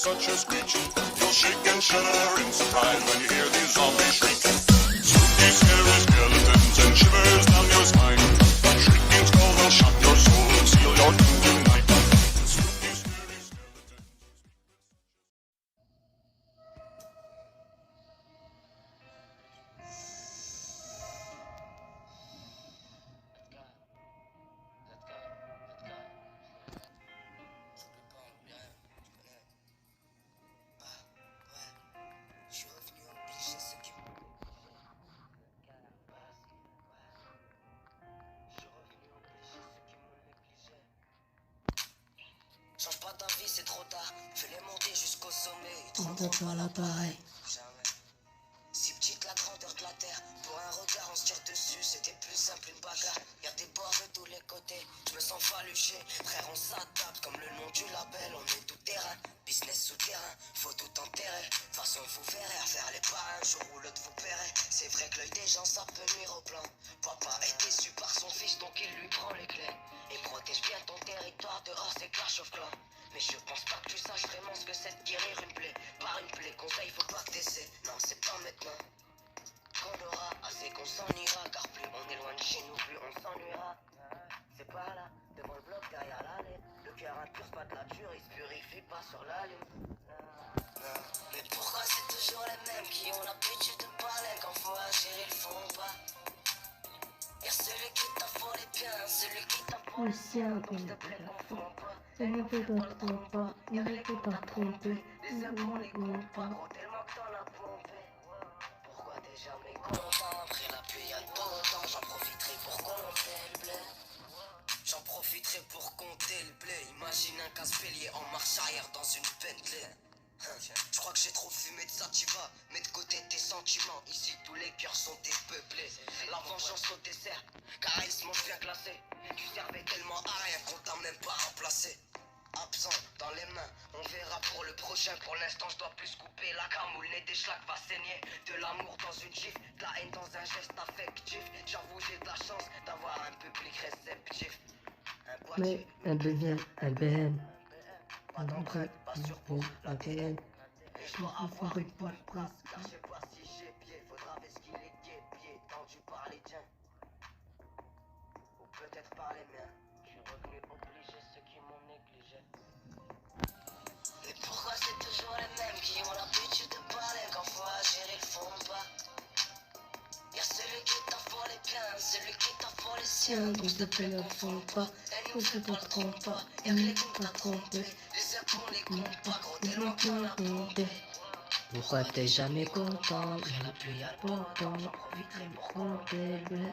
such a screeching. You'll shake and shudder in surprise when you hear these zombies shrieking. Spooky, scary skeletons and shivers down your spine. Shrieking skulls will shock your soul and seal your doom tonight. Spooky, scary skeletons. Change pas ta vie, c'est trop tard. Fais-les monter jusqu'au sommet. On peut pas l'appareil. Jamais. Si petite la grandeur de la terre, pour un regard on se tire dessus, c'était plus simple une bagarre. Y'a des bords de tous les côtés, je me sens faluché. Frère, on s'adapte comme le nom du label, on est tout terrain. Business souterrain, faut tout enterrer. De toute façon, vous verrez à faire les pas un jour ou l'autre vous paierez. C'est vrai que l'œil des gens ça peut nuire au plan. Papa est déçu par son fils, donc il lui prend les clés. Et protège bien ton territoire, dehors c'est clash of clans. Mais je pense pas que tu saches vraiment ce que c'est de guérir une plaie. Par une plaie, conseil, faut pas que t'essaies. Non, c'est pas maintenant qu'on aura assez qu'on s'en ira. Car plus on est loin de chez nous, plus on s'ennuiera. C'est par là, devant le bloc, derrière l'allée. Le cœur impur, c'est pas de la dure, il se purifie pas sur la lune. Mais pourquoi c'est toujours les mêmes qui ont l'habitude de parler quand faut agir, ils le font pas. Y'a celui qui t'affole les biens, celui qui t'affole les siens. Donc s'il te plaît, confonds pas. Il ne peut pas, il ne peut pas tromper. Les impôts, les comptes pas gros, tellement que t'en as pompé. Pourquoi t'es jamais content? Après la pluie y'a le beau temps. J'en profiterai pour compter le blé. J'en profiterai pour compter le blé. Imagine un casse-bélier en marche arrière dans une Bentley. Je crois que j'ai trop fumé de sativa. Mets de côté tes sentiments. Ici tous les cœurs sont dépeuplés. La vengeance au dessert, charisme bien classé. Tu servais tellement à rien qu'on t'a même pas remplacé. Absent dans les mains, on verra pour le prochain. Pour l'instant je dois plus couper la camoule. Le nez des schlacs va saigner. De l'amour dans une gifle, de la haine dans un geste affectif. J'avoue j'ai de la chance d'avoir un public réceptif. Un Mais boîtier, LBN, pas d'empreinte, pas sur pour la TN. et je dois avoir une bonne place. Car je sais pas si j'ai pied, faudra vesquiller les pieds tendus par les tiens. Ou peut-être par les miens. Je suis revenu obliger ceux qui m'ont négligé. Mais pourquoi c'est toujours les mêmes qui ont l'habitude de parler quand faut agir, ils le font pas. Y'a celui qui t'affole les biens, celui qui t'affole les siens. Donc s'il te plaît, confonds pas. Elle nous fait pas de trompe pas. Y'a que les comptes à tromper. Les impôts, les comptes pas gros, tellement qu'on a pompé. Pourquoi t'es jamais content? Il n'y a plus, y'a pas de temps. J'en profiterai pour Compter le blé.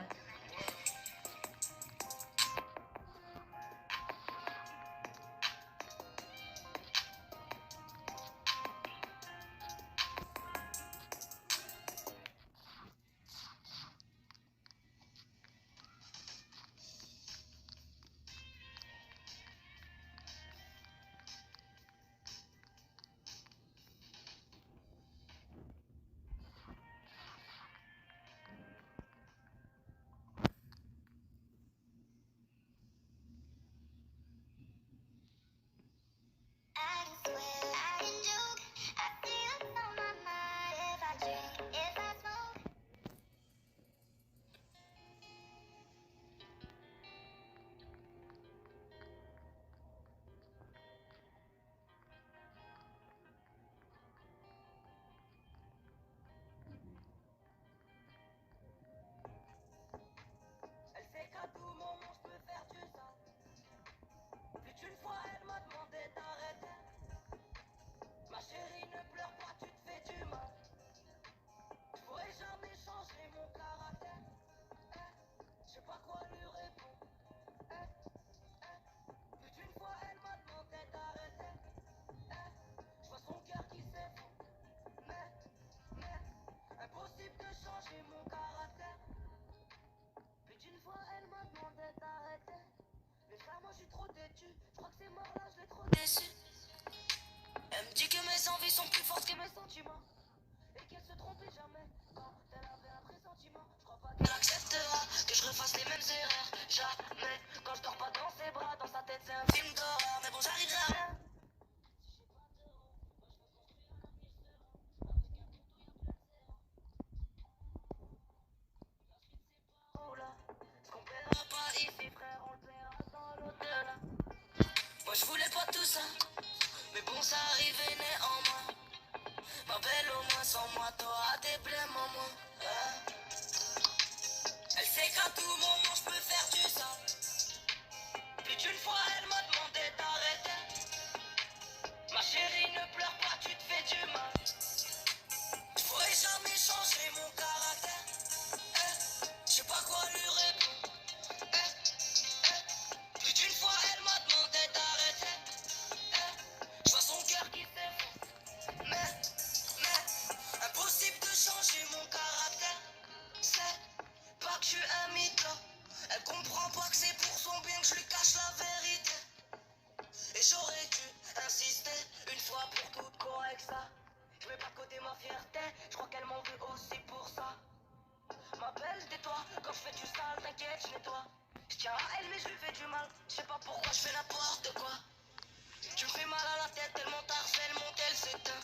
Elle fait qu'à tout moment je peux faire du ça. Plus d'une fois elle m'a demandé d'arrêter. Ma chérie ne pleure pas, tu te fais du mal. Je pourrais jamais changer mon caractère. Je sais pas quoi lui répondre. Plus d'une fois elle m'a demandé d'arrêter. Je vois son cœur qui s'effondre. Mais, impossible de changer mon caractère. Plus d'une fois elle m'a demandé d'arrêter. Mais frère moi je suis trop têtu. Je crois que c'est mort là, je l'ai trop déçu. Elle me dit que mes envies sont plus fortes que mes sentiments. Et qu'elle se trompait jamais quand elle avait un pressentiment. Je crois pas qu'elle acceptera que je refasse les mêmes erreurs. Jamais, quand je dors pas dans ses bras, dans sa tête c'est un film d'horreur. Mais bon j'arriverai à rien. Si j'ai pas d'euros, je voulais pas tout ça, mais bon, ça arrivait néanmoins. Ma belle, au moins sans moi, t'auras des blêmes en moins. Elle sait qu'à tout moment, je peux faire du sale. Plus d'une fois, elle m'a demandé d'arrêter. Ma chérie, ne pleure pas, tu te fais du mal. Je pourrais jamais changer mon caractère. Je sais pas quoi lui répondre. Plus d'une fois, elle m'a demandé d'arrêter. Je vois son cœur qui s'effondre. Mais, impossible de changer mon caractère. C'est pas que je suis un mytho. Elle comprend pas que c'est pour son bien que je lui cache la vérité. Et j'aurais dû insister une fois pour toutes correct ça. Je mets pas de côté ma fierté, je crois qu'elle m'en veut aussi pour ça. Ma belle, tais-toi, quand je fais du sale, t'inquiète, je nettoie. Je tiens à elle mais je lui fais du mal, je sais pas pourquoi je fais n'importe quoi. Tu me fais mal à la tête, tellement t'harcèle, mon tel s'éteint.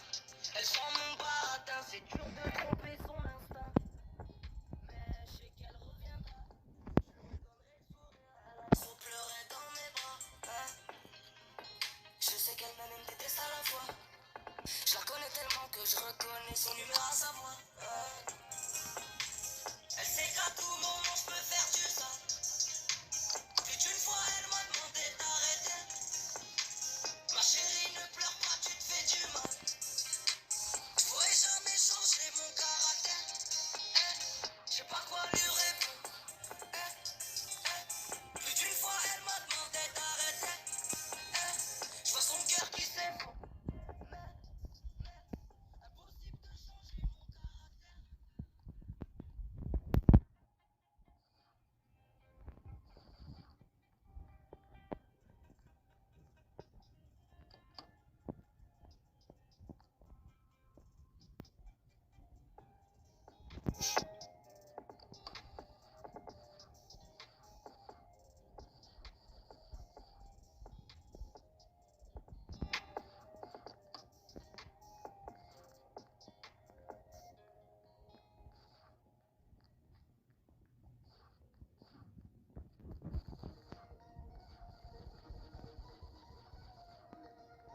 Elle sent mon baratin, c'est dur de tromper son instinct. Mais je sais qu'elle reviendra, je lui donnerai le sourire. Elle a trop pleuré dans mes bras, Je sais qu'elle m'aime et me déteste à la fois. Je la connais tellement que je reconnais son humeur à sa voix. Elle sait qu'à tout moment je peux faire du sale. Plus d'une fois elle m'a demandé d'arrêter. Ma chérie ne pleure pas, tu te fais du mal. Je pourrais jamais changer mon caractère. Je sais pas quoi lui répondre. Plus d'une fois elle m'a demandé d'arrêter. Je vois son cœur qui s'effondre. Impossible de changer mon caractère.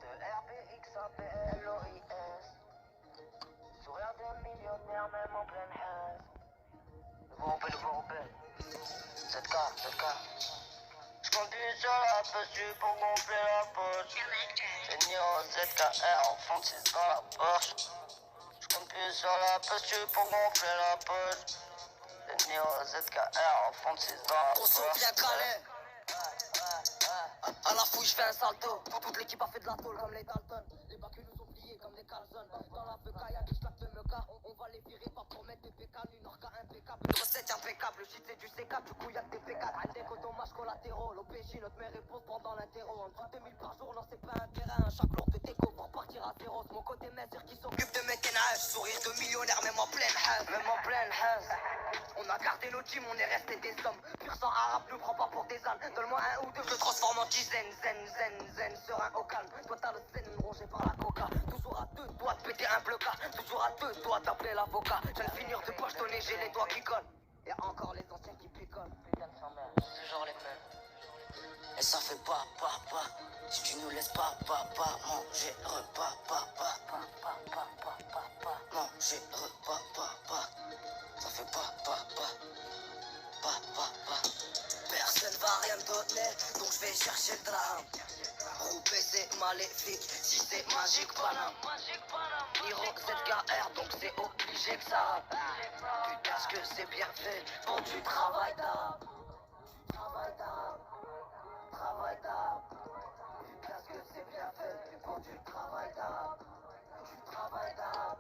De RBX à PLOIS. Sourire de millionnaire même en pleine haine. Nouveau rebelle. ZK. J'conduis sur la posture pour gonfler la poche. J'ai Niro ZKR en fond de 6 dans la Porsche. J'conduis sur la posture pour gonfler la poche. J'ai Niro ZKR en fond de 6 dans la Porsche. Gros son bien calé. À la fouille, je fais un salto. Toute l'équipe a fait de la tôle comme les Dalton. Les bacs nous ont pliés comme des Carlson. Dans la PK, y'a des schlacs de meca. On va les virer, pas pour mettre des PK. Une orca impeccable, une recette impeccable. Le shit c'est du C4, du coup y'a que des PK. Des dommages collatéraux. L'OPJ, notre mère réponse pendant l'interro. En dessous de 2000 par jour, non, c'est pas un terrain. Chaque lourd de déco pour partir à zéro. C'est mon côté mesure qui s'occupe de mettre un sourire de millionnaire, même en pleine haine. On a gardé nos teams, on est resté des hommes. Pur sang arabe, ne prends pas pour des ânes. Donne-moi un ou deux, je le transforme en dizaine. Zen, serein au calme. Toi t'as le zen rongé par la coca. Toujours à deux doigts de péter un bloca. Toujours à deux doigts d'appeler l'avocat. Je viens de finir de pochetonner, j'ai les doigts qui collent. Et encore les anciens qui picolent. Putain de sang-mère, toujours les mêmes. Et ça fait pas. Si tu nous laisses pas manger repas, manger repas, ça fait pas. Personne va rien me donner, donc je vais chercher le drame. Rouper c'est maléfique, si c'est magique panam. Niro ZKR, donc c'est obligé que ça. Putain ce que c'est bien fait, pour du travail d'âme. Travail d'âme. Putain ce que c'est bien fait, pour du travail d'âme. Travail d'âme.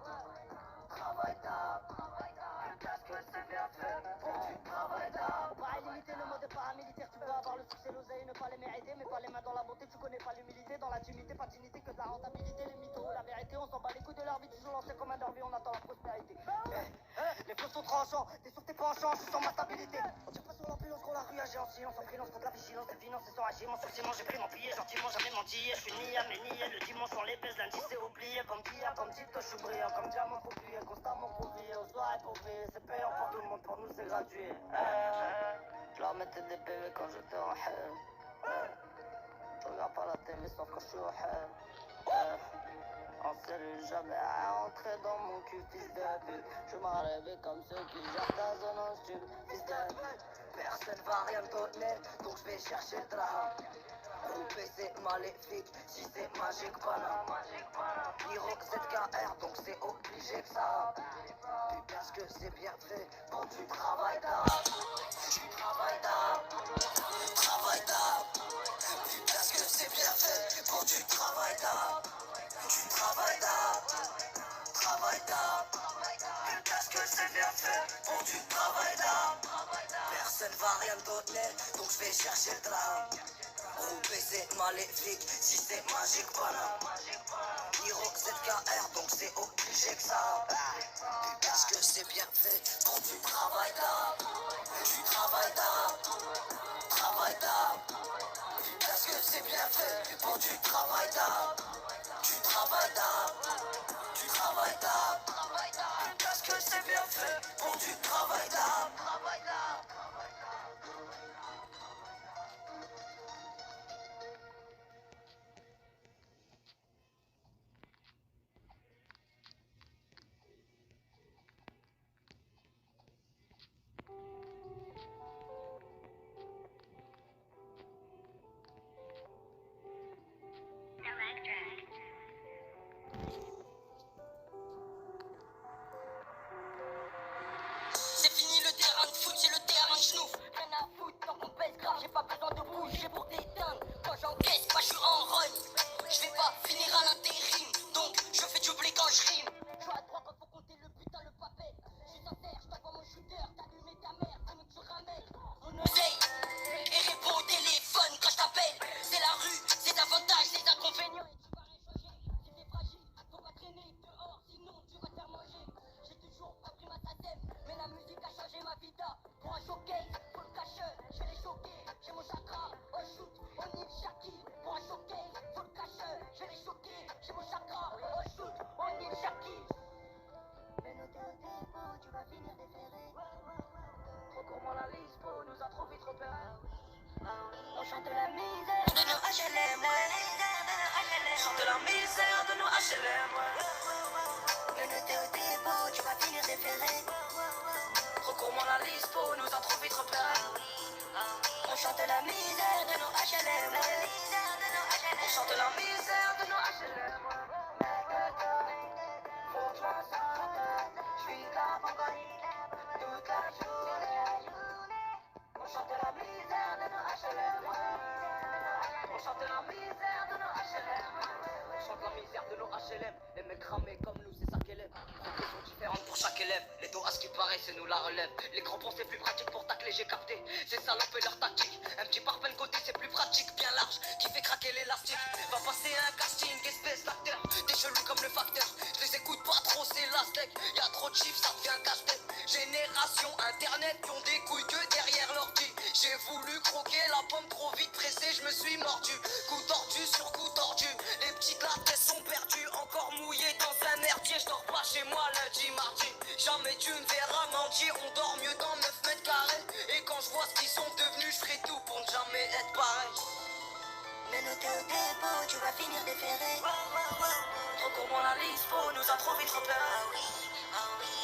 Putain ce que c'est bien fait, pour du travail d'âme. Pas illimité, le mode est paramilitaire. Tu veux avoir le succès, l'oseille, ne pas les mériter. Mais pas les mains dans la bonté, tu connais pas l'humilité. Dans l'intimité, pas dignité que de la rentabilité. Les mythos, la vérité, on s'en bat les couilles de leur vie. Toujours lancé comme un derby, on attend la prospérité. Les flots sont tranchants, t'es sur tes penchants, je sens ma stabilité. On tire pas sur l'ambulance, qu'on la rue agit en silence. En freelance, pour de la vigilance, des finances, c'est sans agir. Mon sourcillement, j'ai pris mon billet, gentiment, jamais menti. Je suis niais, mais niais. Le dimanche, on les baise, lundi, c'est oublié. Comme Dia, comme Tito, je suis brillant. Comme diamant, pour plier, constamment pour briller. Aux soirées pour briller, c'est payant pour tout le monde, pour nous, c'est gratuit. Je leur mettais des bébés quand j'étais en haine. Je regarde pas la télé sauf quand je suis au hell. En série, jamais à entrer dans mon cul, fils de pute. Je m'en rêvé comme ceux qui gèrent ta zone en stup, fils de pute. Personne va rien me donner, donc je vais chercher le drame. Coupé c'est maléfique, si c'est magique, banane. Hiro ZKR, donc c'est obligé que ça. Puis parce que c'est bien fait, pour du travail d'art. Du travail d'art. Travail d'art. Puis parce que c'est bien fait, pour du travail d'art. Du travail d'art. Travail d'art. Puis parce que c'est bien fait, pour du travail d'art. Personne va rien me donner, donc je vais chercher le drame. Coupé c'est maléfique, si c'est magique, banane. Hiro ZKR, donc c'est obligé que ça. Puis parce que c'est bien fait, pour du travail d'art. Du travail d'art. Travail d'art. Puis parce que c'est bien fait, pour du travail d'art. Du travail d'art. Du travail d'art. Puis parce que c'est bien fait, pour du travail d'art. C'est fini le terrain de foot, c'est le terrain de schnouf. Rien à foutre, tant qu'on pèse grave, j'ai pas besoin de bouger pour t'éteindre. Quand j'encaisse, pas je suis en run. Je vais pas finir à l'intérim, donc je fais du blé quand je rime. Je suis à droite quand faut compter le putain le papet. Je suis sincère, je t'envoie mon shooter, t'allumes ta mère, t'as mis tu ramènes. Mon oseille, et réponds au téléphone quand je t'appelle. C'est la rue, c'est avantages, c'est inconvénients. Et tu vas rien changer, si t'es fragile, faut pas traîner dehors, sinon tu vas te faire manger. J'ai toujours pas pris ma tassem, mais la musique a changé ma vida. Pour un showcase, faut le cache, je vais les choquer. J'ai mon chakra, oh shoot, on y Shaki. Pour un showcase, faut le cache, je vais les choquer. J'ai mon chakra, oh shoot, on y Shaki. Mais noté au dépôt, tu vas finir déféré. Trop gourmand la lispo, nous a trop vite repéré. On chante la misère de nos HLM, on chante la misère de nos HLM, mais noté au dépôt, tu vas finir déféré. Trop gourmand la lispo, nous a trop vite repéré. On chante la misère de nos HLM, on chante la misère de nos HLM. Faut que je m'en sorte, je suis là pour gagner toute la journée. On chante la misère de nos HLM. On chante la misère de nos HLM. On chante la misère de nos HLM. Les mecs cramés comme nous, c'est ça qu'elle aime. Les sont différentes pour chaque élève. Les dos à ce qui paraît, c'est nous la relève. Les grands ponts, c'est plus pratique pour tacler, j'ai capté. C'est ça et leur tactique. Un petit parpaing côté, c'est plus pratique, bien large, qui fait craquer l'élastique. Va passer un casting, espèce d'acteur. Des chelous comme le facteur. Je les écoute pas trop, c'est la steak. Y'a trop de chiffres, ça devient casse-tête. Génération internet qui ont des couilles que derrière l'ordi. J'ai voulu croquer la pomme trop vite pressée, je me suis mordu. Coup tordu sur coup tordu. Les petites lattes sont perdues, encore mouillées dans un merdier. Je dors pas chez moi lundi, mardi. Jamais tu me verras mentir, on dort mieux dans 9 mètres carrés. Et quand je vois ce qu'ils sont devenus, je ferai tout pour ne jamais être pareil. Mais noté au dépôt, tu vas finir déféré. Trop gourmand la lispo, nous a trop vite repéré.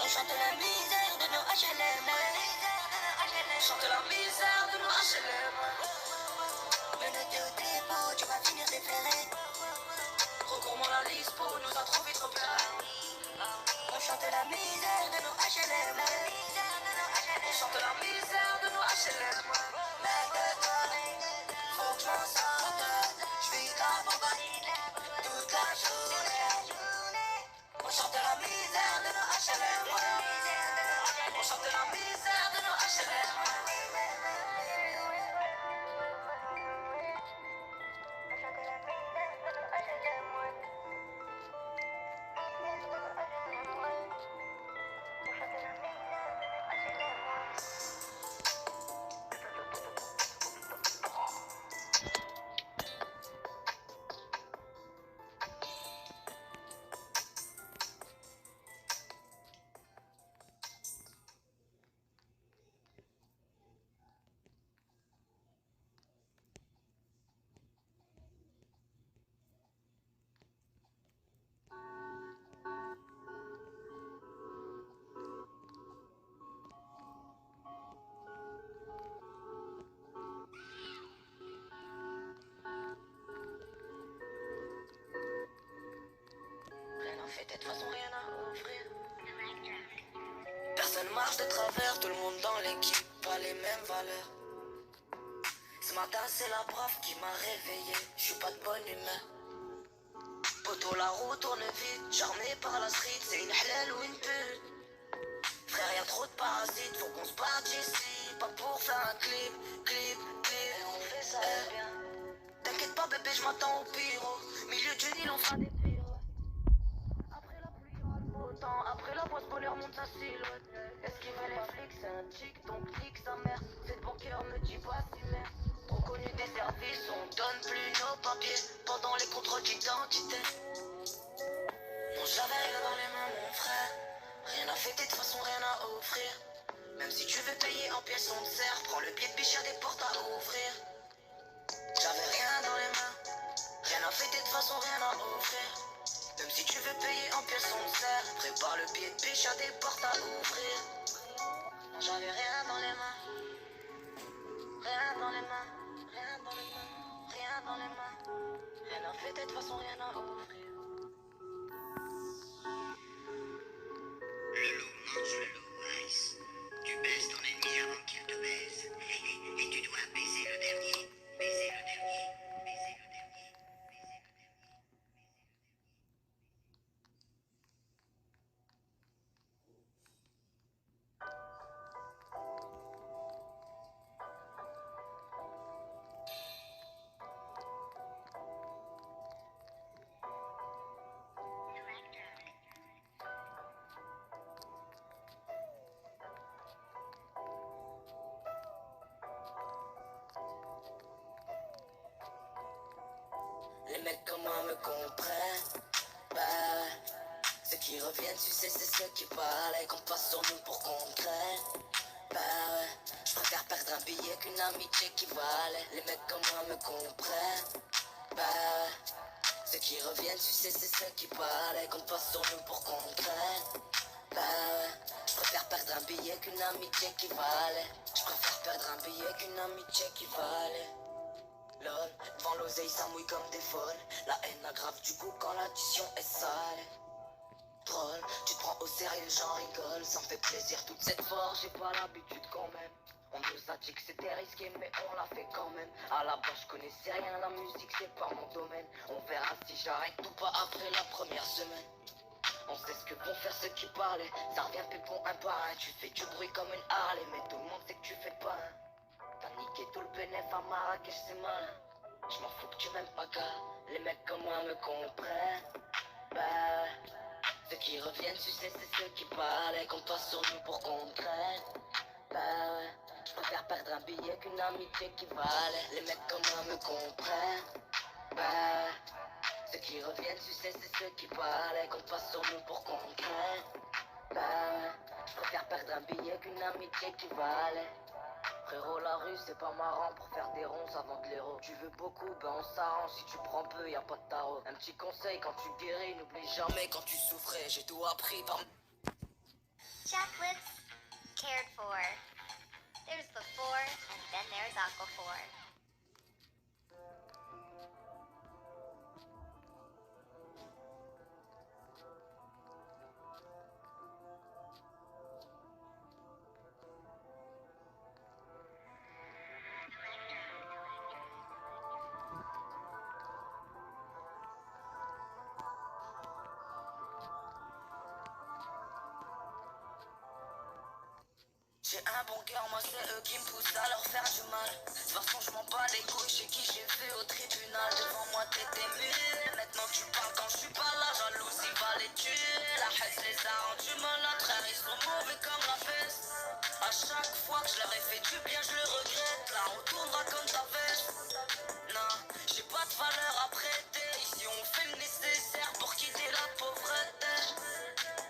On chante la misère de nos HLM. On chante la misère de nos HLM. Mais noté au dépôt, tu vas finir déféré. Trop gourmand la lispo, nous a trop vite repéré. On chante la misère de nos HLM. On chante la misère de nos HLM. Faut que je m'en sorte, je vis la bombe toute la journée. On chante la misère de nos HLM. On chante la misère de nos HLM. toute façon rien à offrir. Personne marche de travers, tout le monde dans l'équipe, pas les mêmes valeurs. Ce matin c'est la prof qui m'a réveillé, je suis pas de bonne humeur. Poto la roue tourne vite, charmé par la street, c'est une halal ou une pute. Frère y'a trop de parasites, faut qu'on se parte ici, pas pour faire un clip. Et on fait ça bien. T'inquiète pas bébé, je m'attends au pyro. Milieu du Nil on fera des pyros. Après la pluie y'aura le beau temps, après la poisse bonheur monte sa silhouette. Esquiver les flics c'est un tic, donc nique sa mère. Cette banquière me dit pas si merde. Trop connu des services, on donne plus nos papiers pendant les contrôles d'identité. Non j'avais rien dans les mains mon frère. Rien à fêter, de toute façon rien à offrir. Même si tu veux payer en pièces on te sert. Prends le pied de biche, y'a des portes à ouvrir. J'avais rien dans les mains. Rien à fêter, de toute façon rien à offrir. Même si tu veux payer en pièces on te sert. Prépare le pied de biche, y'a des portes à ouvrir. Non j'avais rien dans les mains. Rien dans les mains. Rien dans les mains. Rien dans les mains. Rien à fêter, de toute façon rien à offrir. Le loup mange le loup, Ice. Tu baises ton ennemi avant qu'il te baise. Et tu dois baiser le dernier. Baiser le dernier. Baiser le dernier. Baiser le dernier. Les mecs comme moi me comprennent. Bah, ceux qui reviennent, tu sais, c'est ceux qui parlent et qu'on passe sur nous pour qu'on craigne. Bah ouais, je préfère perdre un billet qu'une amitié qui valait. Les mecs comme moi me comprennent. Bah ouais, ceux qui reviennent, tu sais, c'est ceux qui parlent et qu'on passe sur nous pour qu'on craigne. Bah ouais, je préfère perdre un billet qu'une amitié qui valait. Je préfère perdre un billet qu'une amitié qui valait. Lol, devant l'oseille ça mouille comme des folles. La haine aggrave du coup quand l'addition est sale. Drôle, tu te prends au sérieux, j'en rigole. Ça me fait plaisir toute cette force, j'ai pas l'habitude quand même. On nous a dit que c'était risqué mais on l'a fait quand même. À la base je connaissais rien, la musique c'est pas mon domaine. On verra si j'arrête ou pas après la première semaine. On sait ce que vont faire ceux qui parlaient. Ça revient pépon un par un. Tu fais du bruit comme une Harley, mais tout le monde sait que tu fais pas un. T'as niqué tout le bénéf à Marrakech, c'est malin. Je m'en fous que tu m'aimes pas car les mecs comme moi me comprennent. Bah, ceux qui reviennent, tu sais, c'est ceux qui parlent et qu'on passe sur nous pour qu'on traîne. Bah ouais, je préfère perdre un billet qu'une amitié qui valait. Les mecs comme moi me comprennent. Bah, ceux qui reviennent, tu sais, c'est ceux qui parlent et qu'on passe sur nous pour qu'on traîne. Bah ouais, je préfère perdre un billet qu'une amitié qui valait. Frérot, la rue c'est pas marrant pour faire des ronces avant de l'héros. Tu veux beaucoup, ben on s'arrange. Si tu prends peu, y a pas de tarot. Un petit conseil quand tu guéris, n'oublie jamais quand tu souffrais. J'ai tout appris par. Chocolates cared for. There's before and then there's Aquaphor. J'ai un bon cœur, moi c'est eux qui me poussent à leur faire du mal. De toute façon je m'en bats les couilles, chez qui j'ai vu au tribunal. Devant moi t'étais muet, maintenant tu parles quand je suis pas là. Jalousie va les tuer, la haine les a rendus malades. Frère ils sont mauvais comme la peste. À chaque fois que je leur ai fait du bien je le regrette. La route tournera comme ta veste. Non, j'ai pas de valeur à prêter. Ici on fait le nécessaire pour quitter la pauvreté.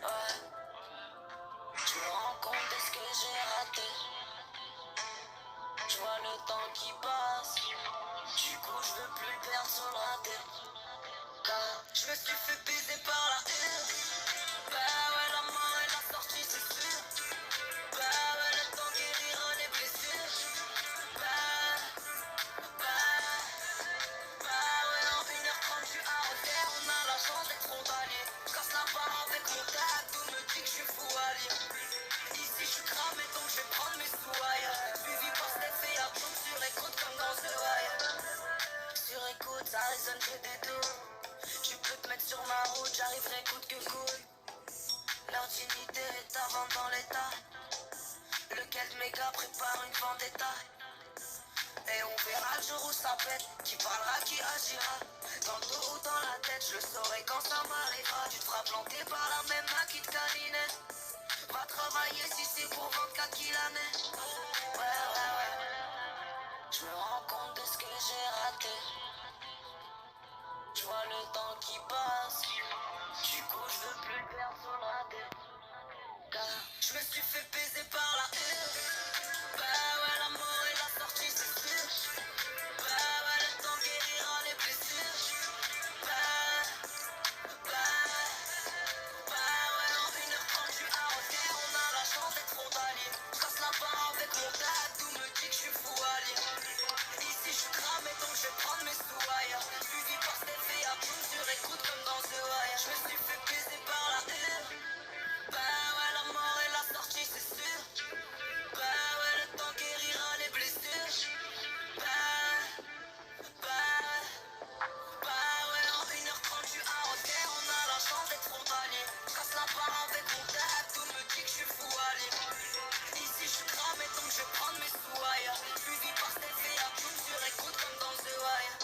Ouais. Je me rends compte de ce que j'ai raté. Je vois le temps qui passe. Du coup je veux plus le perdre sur la tête. Car je me suis fait baiser par la haine. Bah ouais la mort est la sortie c'est sûr. Bah ouais le temps guérira les blessures. Bah frontalier. Je casse la barre avec mon tag, tout me dit que je suis fou allié. Ici je suis cramé donc je vais prendre mes sous ailleurs. Suivi par Steph et Abdou sur écoute comme dans The Wire. Sur écoute ça résonne que des dos. Tu peux te mettre sur ma route, j'arriverai coûte que coûte. Leur dignité est avant dans l'état. Lequel de mes gars prépare une vendetta. Et on verra le jour où ça pète. Qui parlera, qui agira. Dans le dos ou dans la tête, je le saurai quand ça m'arrivera. Tu te feras planter par la même main qui te câlinait. Va travailler si c'est pour 24 qu'il l'année. Ouais. Je me rends compte de ce que j'ai raté. Je vois le temps qui passe. Du coup, je veux plus le perdre sur le raté. Car je me suis fait baiser par la haine. Bah ouais, la mort et la sortie, c'est sûr. Bah ouais, le temps guérira les blessures. Bah ouais, en 1h30, je suis à Rotter. On a la chance d'être frontalier. Je casse la barre avec mon dad, tout me dit que je suis fou allié. Ici, je suis cramé, donc je vais prendre mes sous ailleurs. Suivi par Steph et Abdou sur écoute comme dans The Wire. Je me suis fait baiser par la haine. Bah ouais, la mort et la sortie, c'est sûr. Bah ouais, le temps guérira les blessures. Bah ouais, en 1h30, je suis à Rotter. On a la chance d'être frontalier. Je casse la barre avec mon dad, tout me dit que je suis fou allié. Ici, je suis cramé, donc je vais prendre mes sous ailleurs. Suivi par Steph et Abdou sur écoute comme dans The Wire.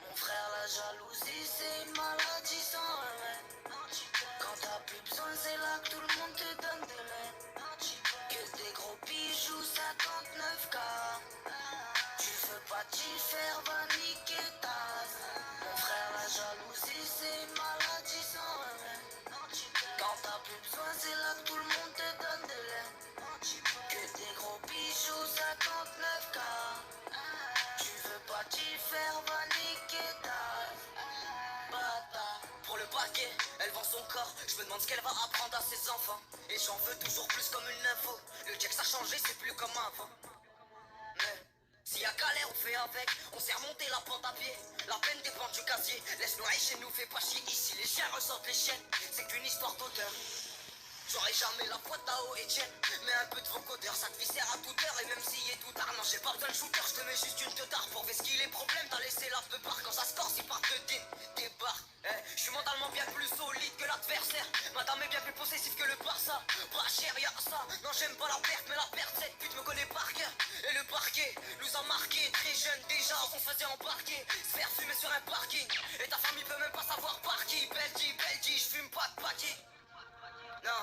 Mon frère, la jalousie, c'est une maladie sans remède. Quand t'as plus besoin, c'est là que tout le monde te donne de l'aide. Que des gros bijoux, 59K. Tu veux pas t'y faire, va niquer ta race. Mon frère, la jalousie, c'est une maladie sans remède. Quand t'as plus besoin, c'est là que tout le monde te donne de l'aide. Que des gros bijoux, 59K. Tu veux pas t'y faire, va niquer ta bâtard. Pour le paquet, elle vend son corps. Je me demande ce qu'elle va apprendre à ses enfants. Et j'en veux toujours plus comme une info. Le check ça a changé, c'est plus comme avant. Mais s'il y a galère, on fait avec. On s'est remonté la pente à pied. La peine dépend du casier. Laisse-nous aller chez nous, fais pas chier ici. Les chiens ressortent les chiennes. C'est qu'une histoire d'auteur. J'aurais jamais la boîte à eau Etienne. Mais un peu de vocodeur, ça te viscère à toute heure. Et même s'il est tout tard, non j'ai pas besoin de shooter. Je te mets juste une teutard pour vesquiller les problèmes. T'as laissé la peu part quand ça se corse, ils partent de débarque. Je suis mentalement bien plus solide que l'adversaire. Madame est bien plus possessive que le Barça. Pas cher, y'a ça. Non j'aime pas la perte, mais la perte cette pute me connaît par cœur. Et le parquet nous a marqué. Très jeune déjà, on se faisait embarquer. Se faire fumer sur un parking. Et ta famille peut même pas savoir par qui. Belgi, je fume pas de paquet. Non,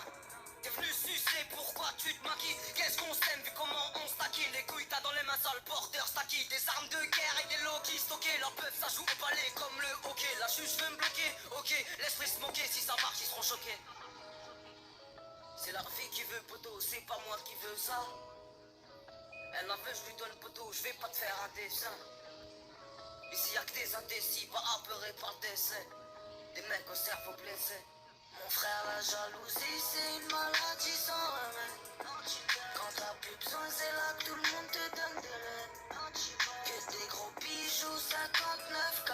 t'es venu sucer, pourquoi tu te maquilles? Qu'est-ce qu'on s'aime vu comment on stackille? Les couilles t'as dans les mains sales, porteur stacky. Des armes de guerre et des low-key stockés. La peuf ça joue au palais comme le hockey. La juge veut me bloquer, ok, laisse-les se moquer. Si ça marche ils seront choqués. C'est la fille qui veut poteau, c'est pas moi qui veux ça. Elle la veut, je lui donne poteau, je vais pas te faire un dessin. Ici y'a que des indécis, pas apeurés par le décès. Des mecs au cerveau blessé. Mon frère, la jalousie, c'est une maladie sans remède. Quand t'as plus besoin, c'est là que tout le monde te donne de l'aide. Que des gros bijoux, 59K.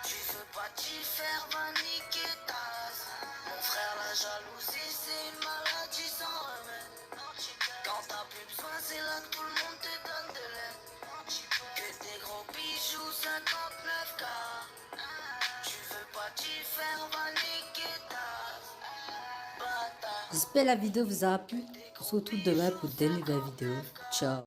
Tu veux pas t'y faire, va niquer ta race. Mon frère, la jalousie, c'est une maladie sans remède. Quand t'as plus besoin, c'est là que tout le monde te donne de l'aide. Que des gros bijoux, 59K. Tu veux pas t'y faire, va niquer ta bâtard. J'espère que la vidéo vous a plu. On se retrouve demain pour de nouvelles vidéos. Ciao.